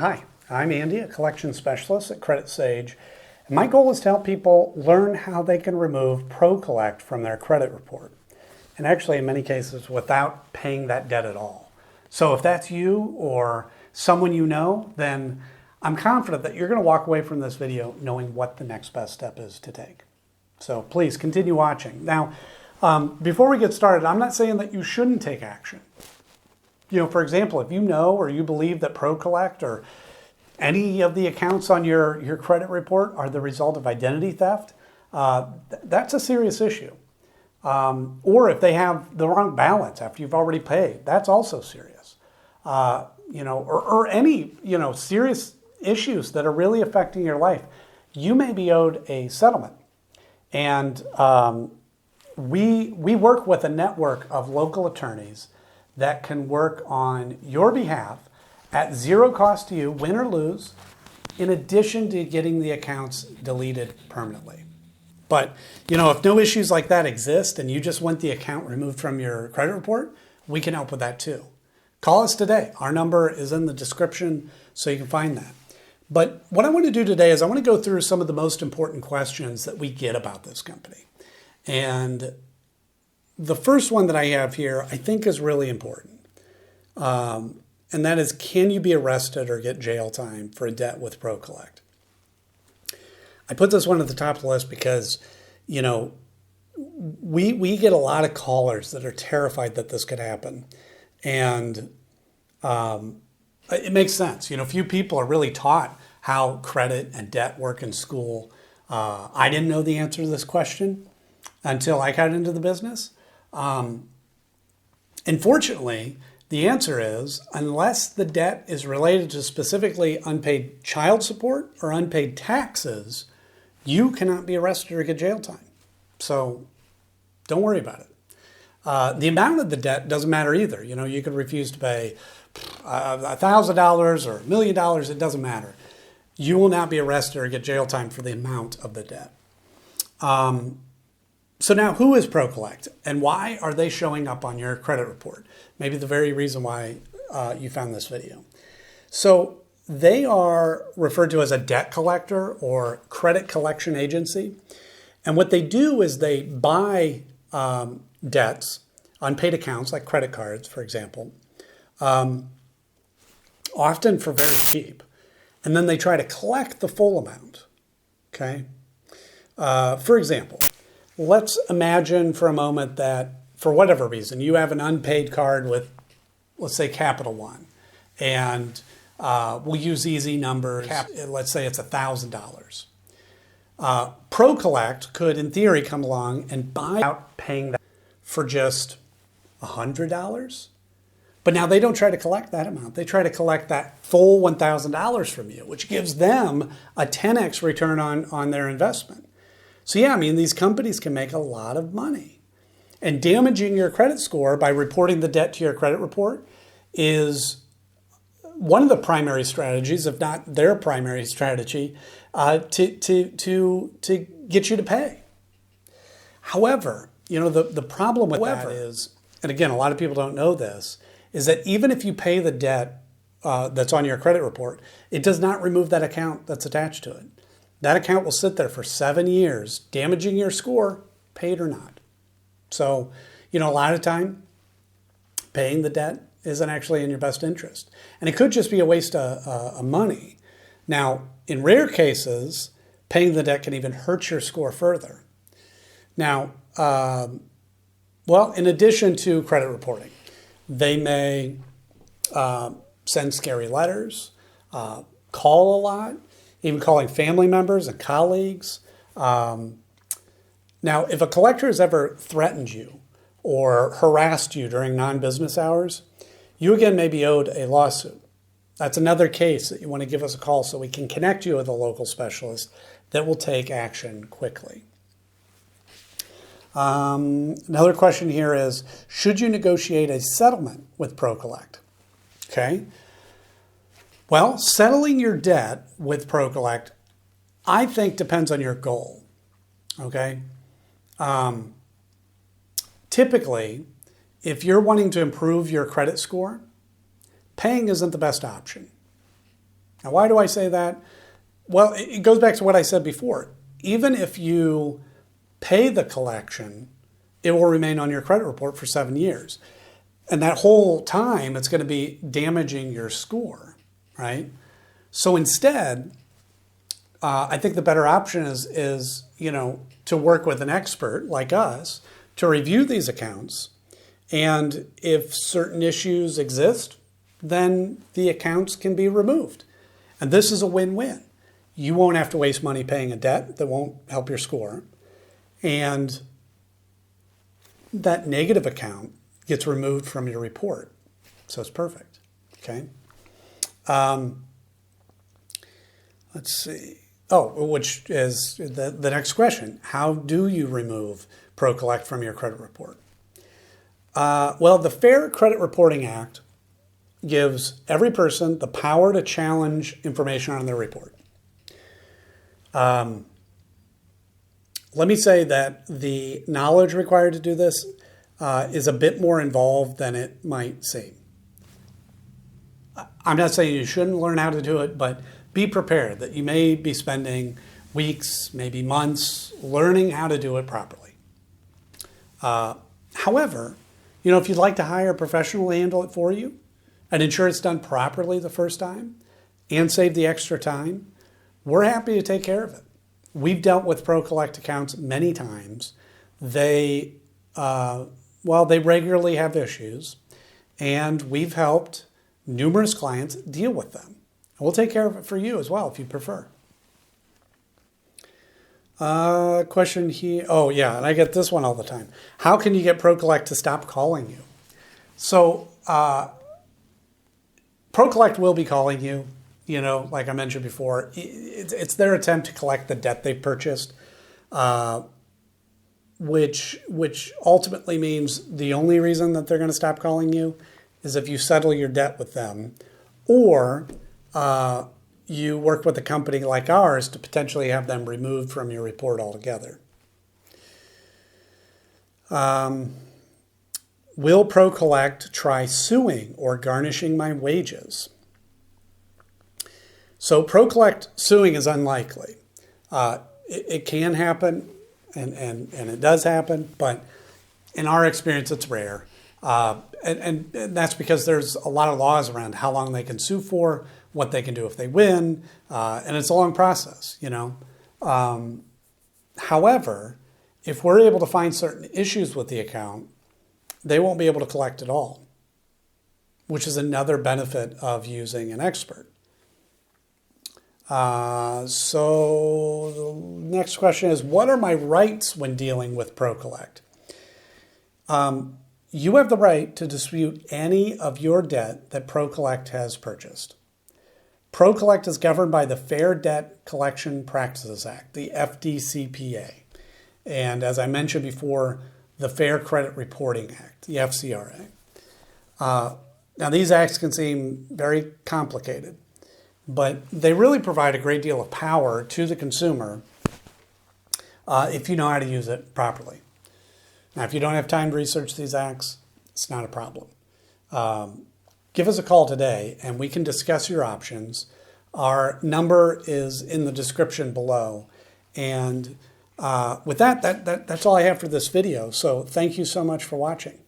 Hi, I'm Andy, a collection specialist at Credit Sage. And my goal is to help people learn how they can remove ProCollect from their credit report. And actually, in many cases, without paying that debt at all. So if that's you or someone you know, then I'm confident that you're going to walk away from this video knowing what the next best step is to take. So please continue watching. Now, before we get started, I'm not saying that you shouldn't take action. For example, if you know or you believe that ProCollect or any of the accounts on your credit report are the result of identity theft, that's a serious issue. Or if they have the wrong balance after you've already paid, that's also serious. Or any serious issues that are really affecting your life, you may be owed a settlement. And we work with a network of local attorneys that can work on your behalf at zero cost to you, win or lose, in addition to getting the accounts deleted permanently. But, if no issues like that exist and you just want the account removed from your credit report, we can help with that too. Call us today. Our number is in the description so you can find that. But what I want to do today is I want to go through some of the most important questions that we get about this company. And the first one that I have here, I think is really important. And that is, can you be arrested or get jail time for a debt with ProCollect? I put this one at the top of the list because, we get a lot of callers that are terrified that this could happen. And it makes sense. Few people are really taught how credit and debt work in school. I didn't know the answer to this question until I got into the business. Unfortunately, the answer is, unless the debt is related to specifically unpaid child support or unpaid taxes, you cannot be arrested or get jail time. So don't worry about it. The amount of the debt doesn't matter either. You could refuse to pay $1,000 or $1 million. It doesn't matter. You will not be arrested or get jail time for the amount of the debt. So now, who is ProCollect and why are they showing up on your credit report? Maybe the very reason why you found this video. So they are referred to as a debt collector or credit collection agency. And what they do is they buy debts, unpaid accounts like credit cards, for example, often for very cheap. And then they try to collect the full amount, okay? For example, let's imagine for a moment that for whatever reason, you have an unpaid card with, let's say, Capital One. And we'll use easy numbers. Let's say it's $1,000. ProCollect could, in theory, come along and buy out paying that for just $100. But now they don't try to collect that amount. They try to collect that full $1,000 from you, which gives them a 10x return on their investment. So yeah, these companies can make a lot of money. And damaging your credit score by reporting the debt to your credit report is one of the primary strategies, if not their primary strategy, to get you to pay. However, the problem with that is, and again, a lot of people don't know this, is that even if you pay the debt that's on your credit report, it does not remove that account that's attached to it. That account will sit there for 7 years, damaging your score, paid or not. So, a lot of time, paying the debt isn't actually in your best interest. And it could just be a waste of money. Now, in rare cases, paying the debt can even hurt your score further. Now, in addition to credit reporting, they may send scary letters, call a lot, even calling family members and colleagues. Now, if a collector has ever threatened you or harassed you during non-business hours, you again may be owed a lawsuit. That's another case that you want to give us a call so we can connect you with a local specialist that will take action quickly. Another question here is, should you negotiate a settlement with ProCollect? Okay. Well, settling your debt with ProCollect, I think, depends on your goal. Okay. Typically, if you're wanting to improve your credit score, paying isn't the best option. Now, why do I say that? Well, it goes back to what I said before. Even if you pay the collection, it will remain on your credit report for 7 years. And that whole time, it's going to be damaging your score, right? So instead, I think the better option is to work with an expert like us to review these accounts. And if certain issues exist, then the accounts can be removed. And this is a win-win. You won't have to waste money paying a debt that won't help your score. And that negative account gets removed from your report. So it's perfect, okay? Let's see. Oh, which is the next question. How do you remove ProCollect from your credit report? Well, the Fair Credit Reporting Act gives every person the power to challenge information on their report. Let me say that the knowledge required to do this is a bit more involved than it might seem. I'm not saying you shouldn't learn how to do it, but be prepared that you may be spending weeks, maybe months, learning how to do it properly. However, if you'd like to hire a professional to handle it for you and ensure it's done properly the first time and save the extra time, we're happy to take care of it. We've dealt with ProCollect accounts many times. They regularly have issues, and we've helped numerous clients deal with them. We'll take care of it for you as well if you prefer. Question here. Oh, yeah, and I get this one all the time. How can you get ProCollect to stop calling you? So ProCollect will be calling you, like I mentioned before. It's their attempt to collect the debt they purchased, which ultimately means the only reason that they're going to stop calling you is if you settle your debt with them, or you work with a company like ours to potentially have them removed from your report altogether. Will ProCollect try suing or garnishing my wages? So ProCollect suing is unlikely. It can happen, and it does happen, but in our experience, it's rare. And that's because there's a lot of laws around how long they can sue for, what they can do if they win, and it's a long process, However, if we're able to find certain issues with the account, they won't be able to collect at all, which is another benefit of using an expert. So the next question is, what are my rights when dealing with ProCollect? You have the right to dispute any of your debt that ProCollect has purchased. ProCollect is governed by the Fair Debt Collection Practices Act, the FDCPA. And as I mentioned before, the Fair Credit Reporting Act, the FCRA. Now, these acts can seem very complicated, but they really provide a great deal of power to the consumer if you know how to use it properly. Now, if you don't have time to research these acts, it's not a problem. Give us a call today and we can discuss your options. Our number is in the description below. And with that's all I have for this video. So thank you so much for watching.